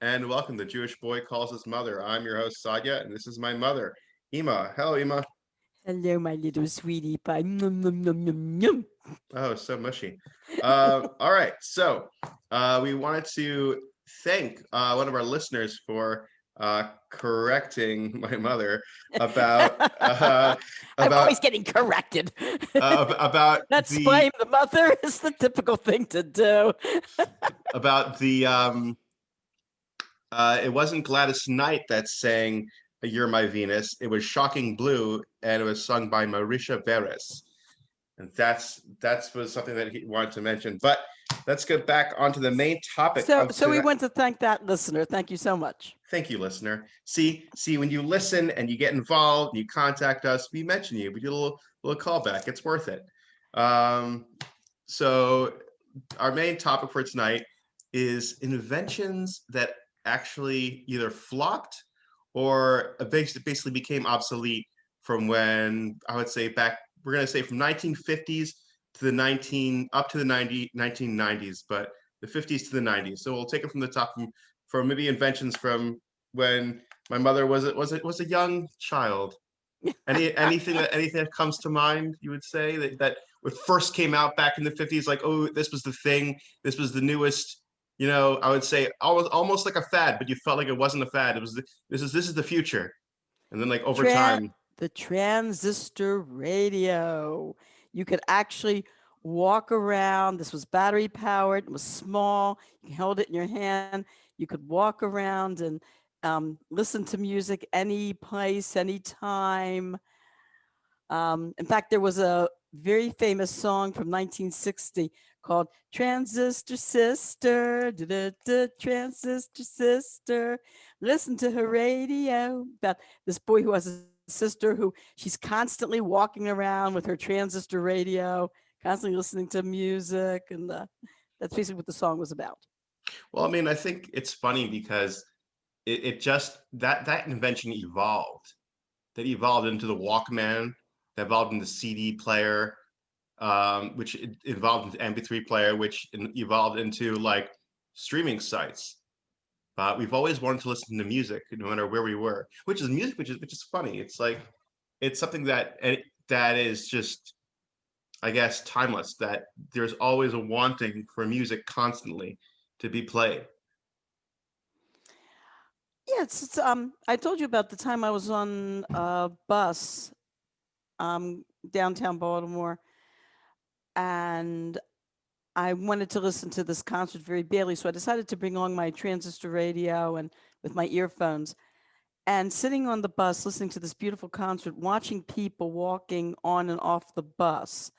And welcome to Jewish Boy Calls His Mother. I'm your host, Sadia, and this is my mother, Ima. Hello, Ima. Hello, my little sweetie pie. Nom, nom, nom, nom, nom. Oh, so mushy. All right, so we wanted to thank one of our listeners for correcting my mother about uh, I'm about always getting corrected. about That's the blame the mother is the typical thing to do. about the it wasn't Gladys Knight that sang "You're My Venus." It was "Shocking Blue," and it was sung by Marisha Beres. And that's was something that he wanted to mention. But let's get back onto the main topic So, of so we tonight. want to thank that listener. Thank you so much. Thank you, listener. See, when you listen and you get involved, and you contact us, we mention you. We do a little callback. It's worth it. Um, so our main topic for tonight is inventions that actually either flopped or basically became obsolete from when I would say back, we're going to say from 1950s to the 1990s, but the 50s to the 90s. So we'll take it from the top from maybe inventions from when my mother was a young child. Anything that comes to mind, you would say that it first came out back in the 50s, like, oh, this was the thing, this was the newest, I would say almost like a fad, but you felt like it wasn't a fad. It was this is the future. And then like over Tran- time, the transistor radio. You could actually walk around. This was battery powered. It was small. You held it in your hand. You could walk around and listen to music any place, anytime. In fact, there was a very famous song from 1960 called Transistor Sister, da-da-da, Transistor Sister. Listen to her radio, about this boy who has a sister who she's constantly walking around with her transistor radio, constantly listening to music. And that's basically what the song was about. well, I mean, I think it's funny because it just that invention evolved. That evolved into the Walkman, that evolved into the CD player, which evolved into MP3 player, which evolved into like streaming sites. But we've always wanted to listen to music, no matter where we were, which is music, which is funny. It's like it's something that is just, I guess, timeless. That there's always a wanting for music constantly to be played. Yeah, I told you about the time I was on a bus downtown Baltimore, and I wanted to listen to this concert very badly, so I decided to bring along my transistor radio and with my earphones. And sitting on the bus, listening to this beautiful concert, watching people walking on and off the bus,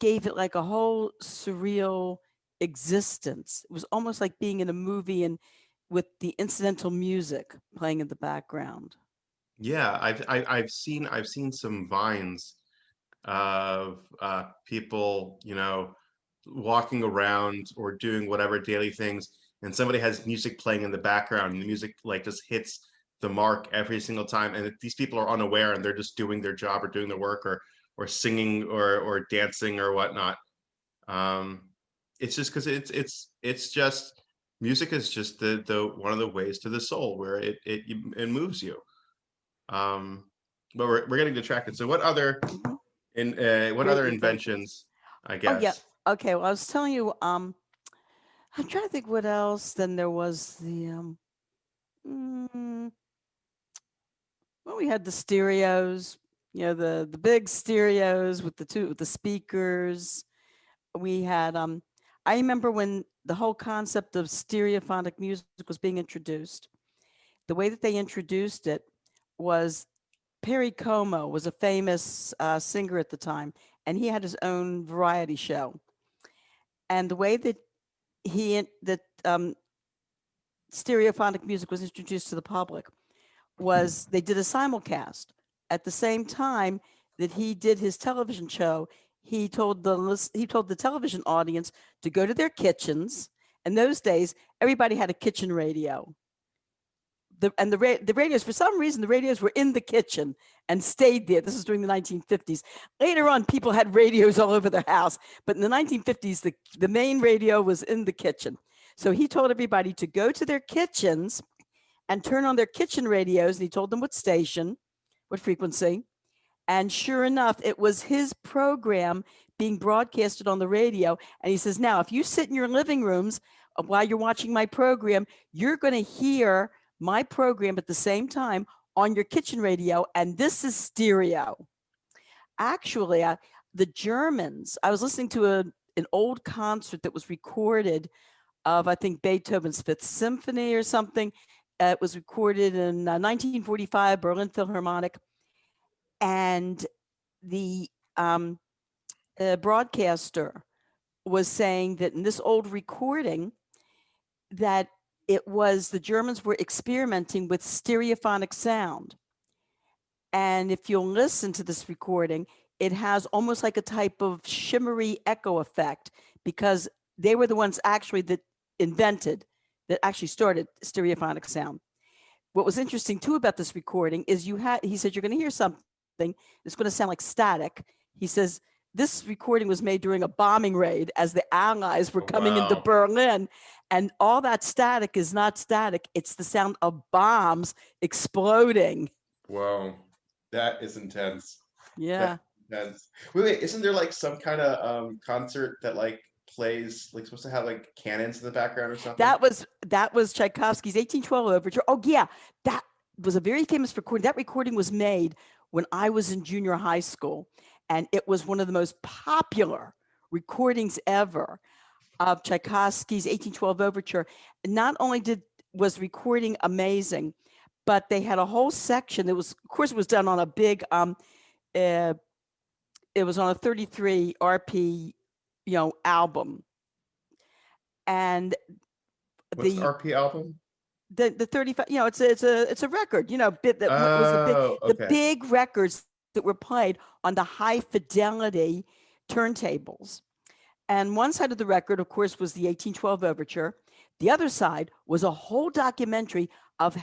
gave it like a whole surreal existence. It was almost like being in a movie and with the incidental music playing in the background. Yeah, I've seen some vines of people, walking around or doing whatever daily things, and somebody has music playing in the background, and the music like just hits the mark every single time, and these people are unaware and they're just doing their job or doing their work or singing or dancing or whatnot. Um, it's just because it's just music is just the one of the ways to the soul where it moves you. Um, but we're getting distracted. So Mhm. what Great other inventions. inventions, I Oh yeah. guess? Okay. Well, I was telling you. I'm trying to think what else. Then there was the mm, well, we had the stereos. The big stereos with the speakers. We had I remember when the whole concept of stereophonic music was being introduced. The way that they introduced it was Perry Como was a famous singer at the time, and he had his own variety show. And the way that that stereophonic music was introduced to the public was they did a simulcast at the same time that he did his television show. He told the television audience to go to their kitchens. In those days, everybody had a kitchen radio. The radios, for some reason, the radios were in the kitchen and stayed there. This is during the 1950s. Later on, people had radios all over their house, but in the 1950s, the main radio was in the kitchen. So he told everybody to go to their kitchens and turn on their kitchen radios. And he told them what station, what frequency. And sure enough, it was his program being broadcasted on the radio. And he says, now, if you sit in your living rooms while you're watching my program, you're going to hear my program at the same time on your kitchen radio. And this is stereo. Actually, the Germans, I was listening to an old concert that was recorded of, I think, Beethoven's Fifth Symphony or something. It was recorded in 1945, Berlin Philharmonic. And the broadcaster was saying that in this old recording that it was the Germans were experimenting with stereophonic sound. And if you'll listen to this recording, it has almost like a type of shimmery echo effect, because they were the ones actually that actually started stereophonic sound. What was interesting too about this recording is he said, you're going to hear something it's going to sound like static. He says, this recording was made during a bombing raid as the Allies were coming into Berlin. And all that static is not static. It's the sound of bombs exploding. Whoa, that is intense. Yeah. That's wait, isn't there like some kind of concert that like plays like supposed to have like cannons in the background or something? That was Tchaikovsky's 1812 Overture. Oh yeah, that was a very famous recording. That recording was made when I was in junior high school, and it was one of the most popular recordings ever of Tchaikovsky's 1812 Overture. Not only was recording amazing, but they had a whole section that was, of course, it was done on a big it was on a 33 RP, album. And what's the RP album? The 35, it's a record, bit that was the big records that were played on the high fidelity turntables. And one side of the record, of course, was the 1812 Overture. The other side was a whole documentary of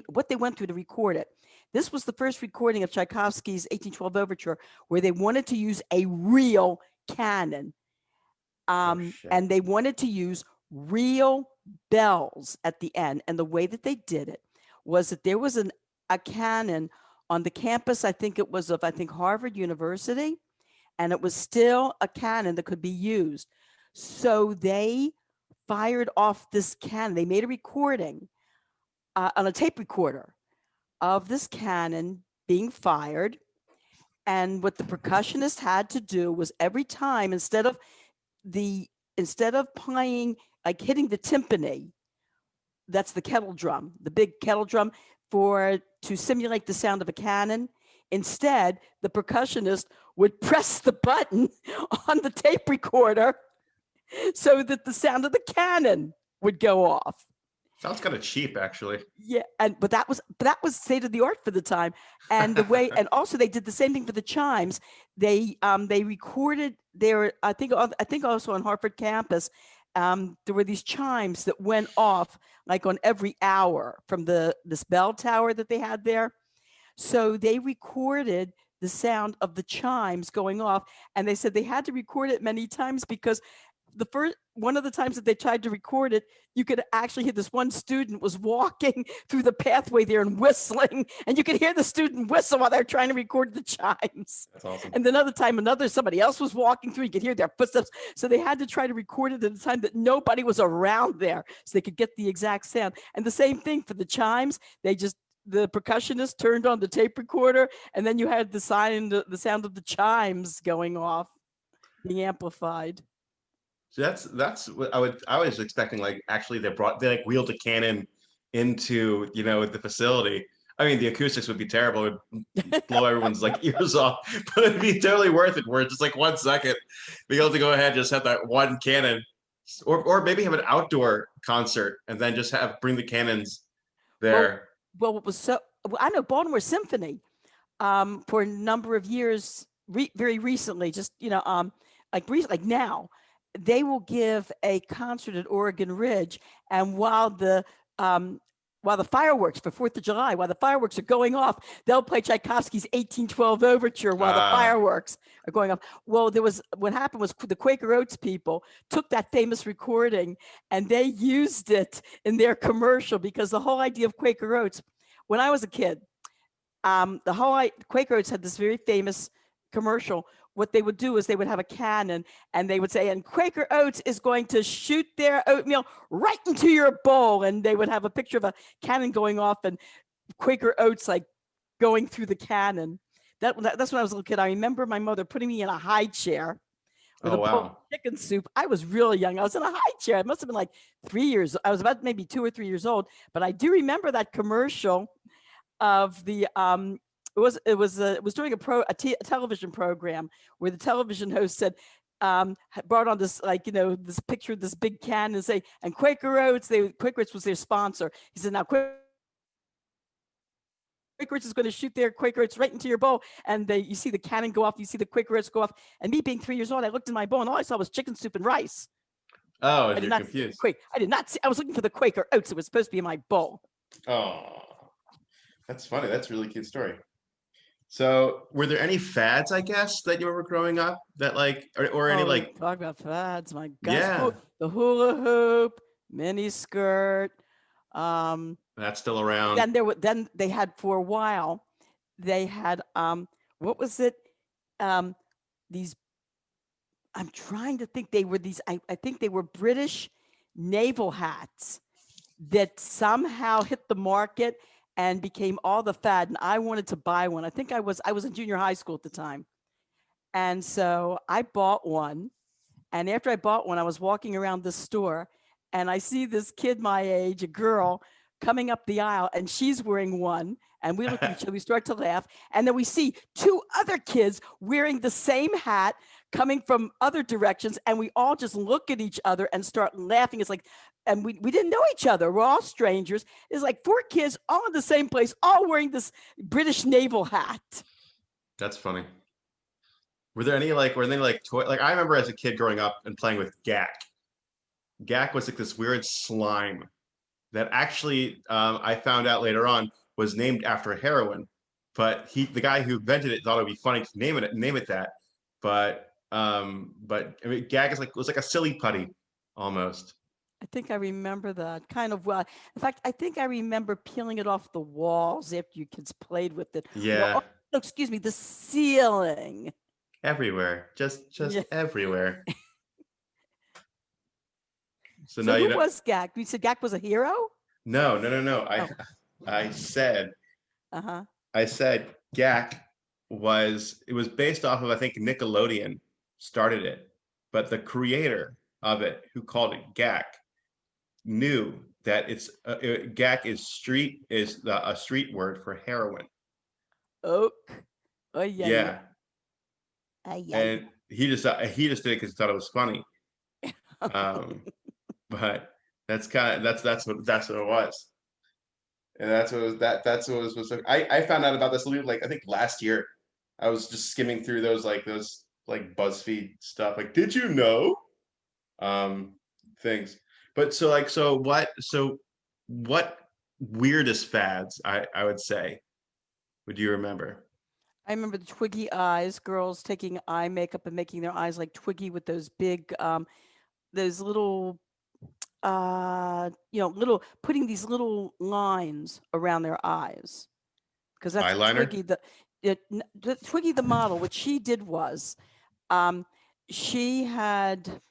what they went through to record it. This was the first recording of Tchaikovsky's 1812 Overture where they wanted to use a real canon. And they wanted to use real bells at the end. And the way that they did it was that there was a canon on the campus, I think it was of Harvard University, and it was still a canon that could be used. So they fired off this canon. They made a recording on a tape recorder of this canon being fired. And what the percussionist had to do was every time, instead of playing, like hitting the timpani, that's the kettle drum, the big kettle drum, to simulate the sound of a cannon. Instead, the percussionist would press the button on the tape recorder so that the sound of the cannon would go off. Sounds kind of cheap, actually. Yeah, but that was state of the art for the time. And the way, and also they did the same thing for the chimes. They recorded there. I think also on Harvard campus, there were these chimes that went off like on every hour from this bell tower that they had there. So they recorded the sound of the chimes going off, and they said they had to record it many times because one of the times that they tried to record it, you could actually hear this one student was walking through the pathway there and whistling, and you could hear the student whistle while they're trying to record the chimes. That's awesome. And another time, somebody else was walking through, you could hear their footsteps. So they had to try to record it at a time that nobody was around there so they could get the exact sound. And the same thing for the chimes. The percussionist turned on the tape recorder, and then you had the sound of the chimes going off, being amplified. So that's what I was expecting. Like actually, they wheeled a cannon into the facility. I mean, the acoustics would be terrible; it would blow everyone's ears off. But it'd be totally worth it. Where just 1 second, be able to go ahead and just have that one cannon, or maybe have an outdoor concert and then just bring the cannons there. Well, I know Baltimore Symphony for a number of years, very recently, just like now. They will give a concert at Oregon Ridge, and while the while the fireworks for 4th of July, while the fireworks are going off, they'll play Tchaikovsky's 1812 Overture while the Ah, fireworks are going off. Well, what happened was the Quaker Oats people took that famous recording and they used it in their commercial, because the whole idea of Quaker Oats, when I was a kid, Quaker Oats had this very famous commercial. What they would do is they would have a cannon and they would say, and Quaker Oats is going to shoot their oatmeal right into your bowl. And they would have a picture of a cannon going off and Quaker Oats like going through the cannon. That's when I was a little kid. I remember my mother putting me in a high chair with oh a bowl of wow. chicken soup. I was really young. I was in a high chair. I must have been like 3 years. I was about maybe 2 or 3 years old, but I do remember that commercial of the it was during a television program where the television host said, brought on this, like, this picture of this big can and say, and Quaker Oats was their sponsor. He said, now Quaker Oats is going to shoot their Quaker Oats right into your bowl. And you see the cannon go off, you see the Quaker Oats go off. And me being 3 years old, I looked in my bowl and all I saw was chicken soup and rice. Oh, I did you're not confused. I did not see, I was looking for the Quaker Oats. It was supposed to be in my bowl. Oh, that's funny. That's a really cute story. So, were there any fads, I guess, that you were growing up that like, or any Oh, like, talk about fads. My gosh. yeah, The hula hoop, mini skirt. Um, that's still around. then they had, for a while, they had what was it? These, I'm trying to think, they were these, I think they were British naval hats that somehow hit the market and became all the fad. And I wanted to buy one. I think I was in junior high school at the time. And so I bought one. And after I bought one, I was walking around the store and I see this kid my age, a girl, coming up the aisle, and she's wearing one. And we look at each other, we start to laugh. And then we see 2 other kids wearing the same hat coming from other directions. And we all just look at each other and start laughing. It's like, and we didn't know each other. We're all strangers. It's like 4 kids all in the same place, all wearing this British naval hat. That's funny. Were there any like toy? Like I remember as a kid growing up and playing with Gak. Gak was like this weird slime that actually I found out later on was named after heroin, but the guy who invented it thought it would be funny to name it that. But I mean, Gak was like a silly putty almost. I think I remember that kind of well. In fact, I think I remember peeling it off the walls after you kids played with it. Or, Yeah, no, excuse me, the ceiling. everywhere, just Yeah. everywhere. So So now you who know. was Gak? You said Gak was a hero? No. Oh, I said uh-huh. I said Gak it was based off of, I think, Nickelodeon started it, but the creator of it, who called it Gak, knew that Gak is a street word for heroin. Oak. Oh, yeah, yeah. Yeah, Yeah, and he just did it because he thought it was funny. Um, but that's what it was. And that's what it was. I found out about this like I think last year. I was just skimming through those like BuzzFeed stuff. Like, did you know? Um, things. But what weirdest fads I would say would you remember? I remember the twiggy eyes, girls taking eye makeup and making their eyes like twiggy with those big, those little, putting these little lines around their eyes. Because that's Eyeliner? Twiggy, the Twiggy the model. What she did was, she had,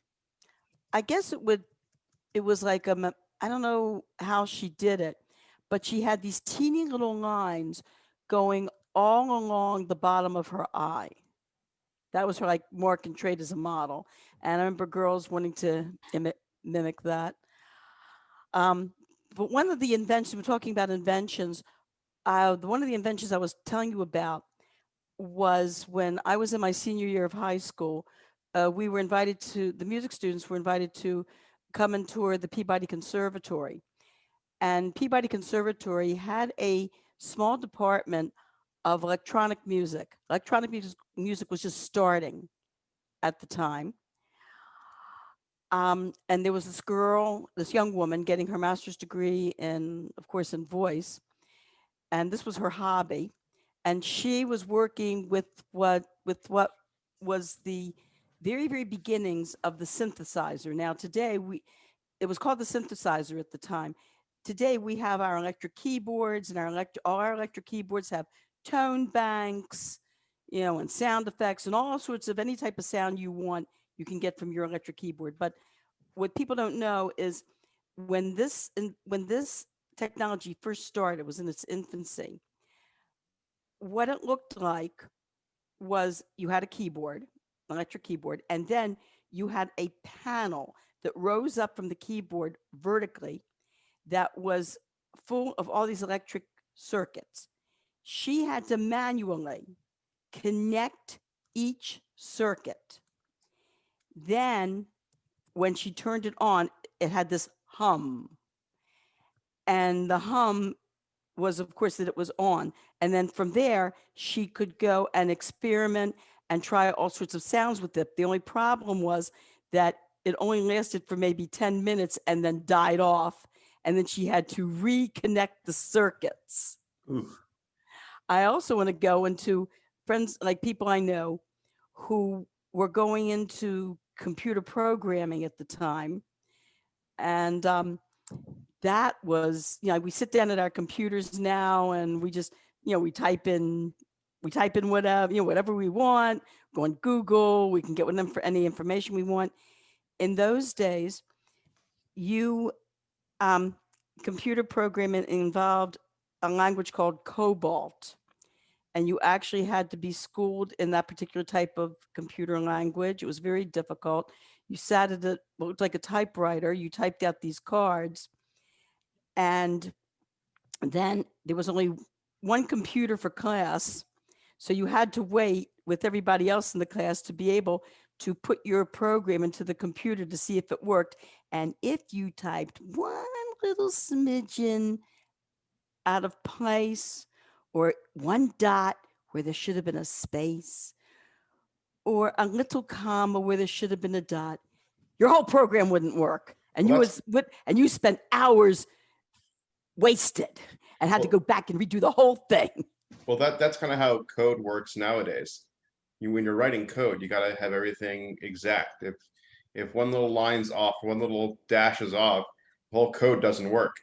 I guess it was like I don't know how she did it, but she had these teeny little lines going all along the bottom of her eye. That was her like mark and trade as a model. And I remember girls wanting to mimic that. But one of the inventions, we're talking about inventions, one of the inventions I was telling you about was when I was in my senior year of high school. The music students were invited to come and tour the Peabody Conservatory. And Peabody Conservatory had a small department of electronic music. Electronic music was just starting at the time. And there was this girl, this young woman getting her master's degree in, of course, in voice. And this was her hobby. And she was working with what was the very, very beginnings of the synthesizer. Now, today, it was called the synthesizer at the time. Today, we have our electric keyboards, and all our electric keyboards have tone banks, and sound effects and all sorts of any type of sound you want, you can get from your electric keyboard. But what people don't know is when this technology first started, was in its infancy, what it looked like was you had a keyboard, electric keyboard, and then you had a panel that rose up from the keyboard vertically that was full of all these electric circuits. She had to manually connect each circuit. Then when she turned it on, it had this hum. And the hum was, of course, that it was on. And then from there, she could go and experiment and try all sorts of sounds with it. The only problem was that it only lasted for maybe 10 minutes and then died off. And then she had to reconnect the circuits. Oof. I also want to go into friends, like people I know who were going into computer programming at the time. And that was, we sit down at our computers now and we just, we type in whatever, whatever we want, go on Google, we can get with them for any information we want. In those days, computer programming involved a language called Cobalt. And you actually had to be schooled in that particular type of computer language. It was very difficult. You sat at what looked like a typewriter, you typed out these cards, and then there was only one computer for class. So you had to wait with everybody else in the class to be able to put your program into the computer to see if it worked. And if you typed one little smidgen out of place, or one dot where there should have been a space, or a little comma where there should have been a dot, your whole program wouldn't work. And you spent hours wasted and had to go back and redo the whole thing. Well, that's kind of how code works nowadays. When you're writing code, you got to have everything exact. If one little line's off, one little dash is off, the whole code doesn't work.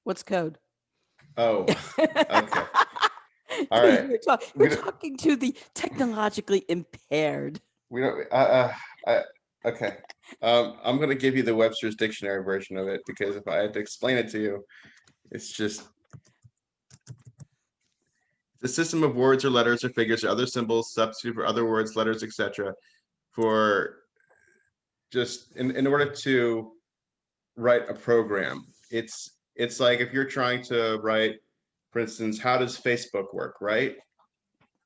What's code? Oh, okay. All right. We're talking to the technologically impaired. We don't. Okay. I'm going to give you the Webster's Dictionary version of it, because if I had to explain it to you, it's just the system of words or letters or figures or other symbols substitute for other words, letters, etc. for just in order to write a program. It's like if you're trying to write, for instance, how does Facebook work, right?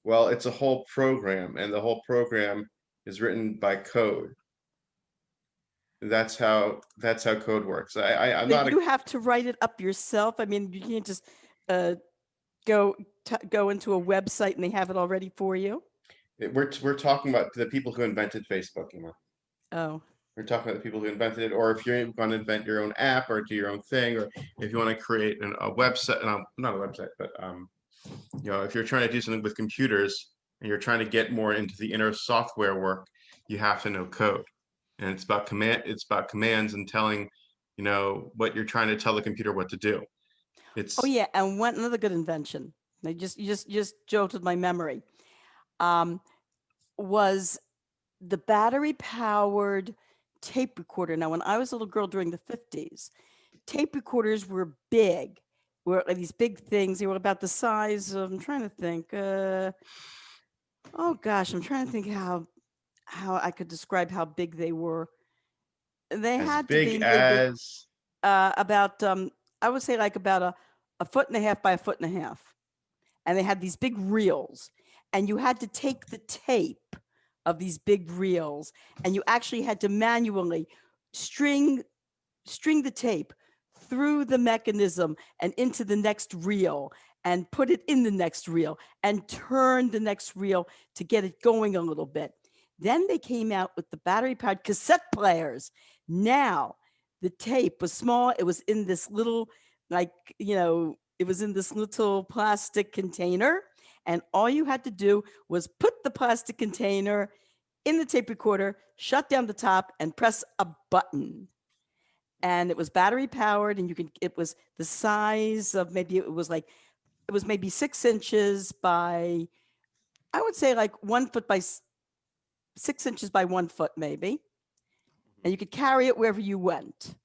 Well, it's a whole program, and the whole program is written by code. That's how code works. I'm not. You have to write it up yourself. I mean, you can't just go into a website and they have it already for you. We're talking about the people who invented Facebook, Oh. We're talking about the people who invented it, or if you're going to invent your own app or do your own thing, or if you want to create a website, not a website, but if you're trying to do something with computers and you're trying to get more into the inner software work, you have to know code, and it's about commands and telling, what you're trying to tell the computer what to do. Oh yeah, and another good invention. You just jolted my memory. Was the battery powered tape recorder. Now, when I was a little girl during the 50s, tape recorders were big. Were these big things. They were about the size of, I'm trying to think. Oh gosh, I'm trying to think how I could describe how big they were. They had to be maybe about I would say like about a foot and a half by a foot and a half. And they had these big reels, and you had to take the tape of these big reels, and you actually had to manually string the tape through the mechanism and into the next reel, and put it in the next reel, and turn the next reel to get it going a little bit. Then they came out with the battery-powered cassette players. Now, the tape was small. It was in this little, like, it was in this little plastic container. And all you had to do was put the plastic container in the tape recorder, shut down the top, and press a button. And it was battery powered, and it was the size of it was maybe 6 inches by, I would say, like 1 foot by 6 inches by 1 foot, maybe. And you could carry it wherever you went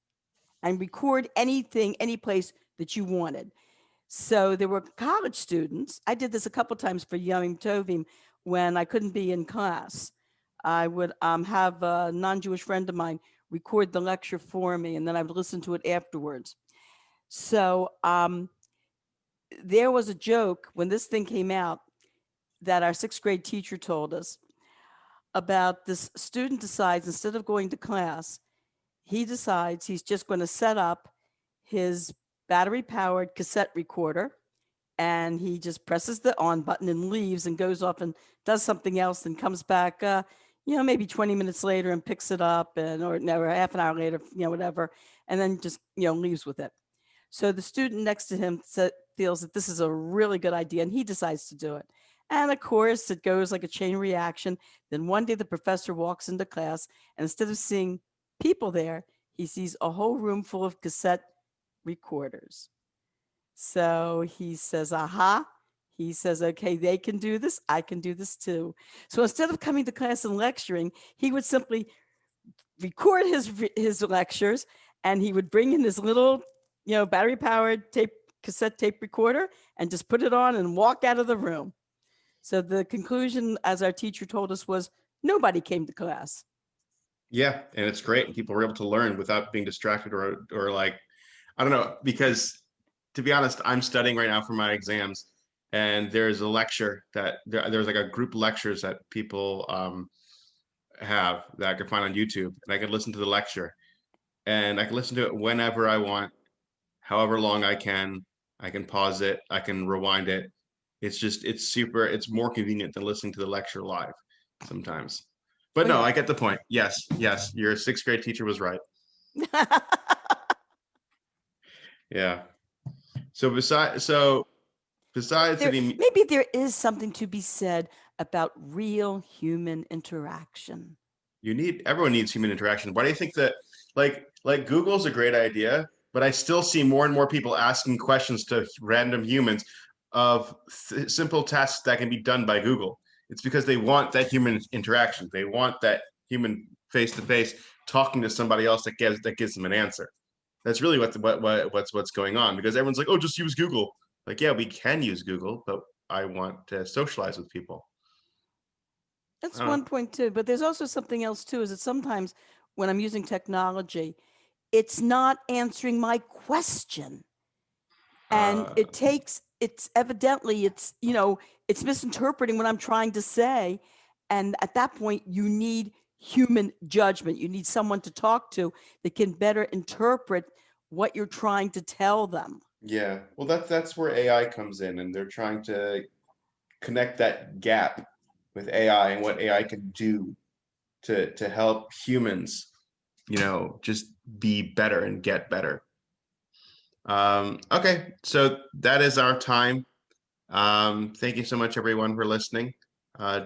and record anything, any place that you wanted. So there were college students. I did this a couple times for Yom Tovim when I couldn't be in class. I would have a non-Jewish friend of mine record the lecture for me, and then I would listen to it afterwards. So there was a joke when this thing came out that our 6th grade teacher told us about. This student decides, instead of going to class, he decides he's just going to set up his battery-powered cassette recorder, and he just presses the on button and leaves and goes off and does something else and comes back, maybe 20 minutes later and picks it up, or half an hour later, whatever, and then just, leaves with it. So the student next to him feels that this is a really good idea, and he decides to do it. And of course, it goes like a chain reaction. Then one day the professor walks into class, and instead of seeing people there, he sees a whole room full of cassette recorders. So he says, aha. He says, okay, they can do this. I can do this too. So instead of coming to class and lecturing, he would simply record his lectures, and he would bring in his little, battery-powered cassette tape recorder and just put it on and walk out of the room. So the conclusion, as our teacher told us, was nobody came to class. Yeah, and it's great. People were able to learn without being distracted or like, I don't know, because to be honest, I'm studying right now for my exams, and there's a lecture that there's like a group lectures that people have that I can find on YouTube, and I can listen to the lecture, and I can listen to it whenever I want, however long I can. I can pause it, I can rewind it. It's more convenient than listening to the lecture live sometimes. But no, I get the point. Yes, your 6th grade teacher was right. Yeah. So besides maybe there is something to be said about real human interaction. Everyone needs human interaction. Why do you think that like Google's a great idea, but I still see more and more people asking questions to random humans of simple tasks that can be done by Google? It's because they want that human interaction. They want that human face-to-face talking to somebody else that gives them an answer. That's really what's going on, because everyone's like, oh, just use Google. Like, yeah, we can use Google, but I want to socialize with people. That's one point too. But there's also something else too, is that sometimes when I'm using technology, it's not answering my question. And it's misinterpreting what I'm trying to say. And at that point, you need human judgment. You need someone to talk to that can better interpret what you're trying to tell them. Yeah, well, that's where AI comes in, and they're trying to connect that gap with AI and what AI can do to help humans, just be better and get better. Okay, so that is our time. Thank you so much, everyone, for listening.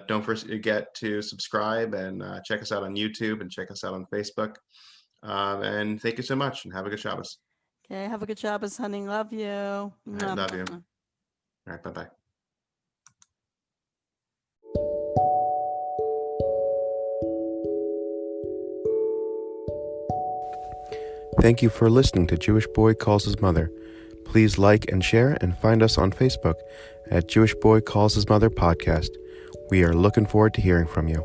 Don't forget to subscribe and check us out on YouTube and check us out on Facebook. And thank you so much, and have a good Shabbos. Okay, have a good Shabbos, honey. Love you. I love you. All right, bye-bye. Thank you for listening to Jewish Boy Calls His Mother. Please like and share, and find us on Facebook at Jewish Boy Calls His Mother Podcast. We are looking forward to hearing from you.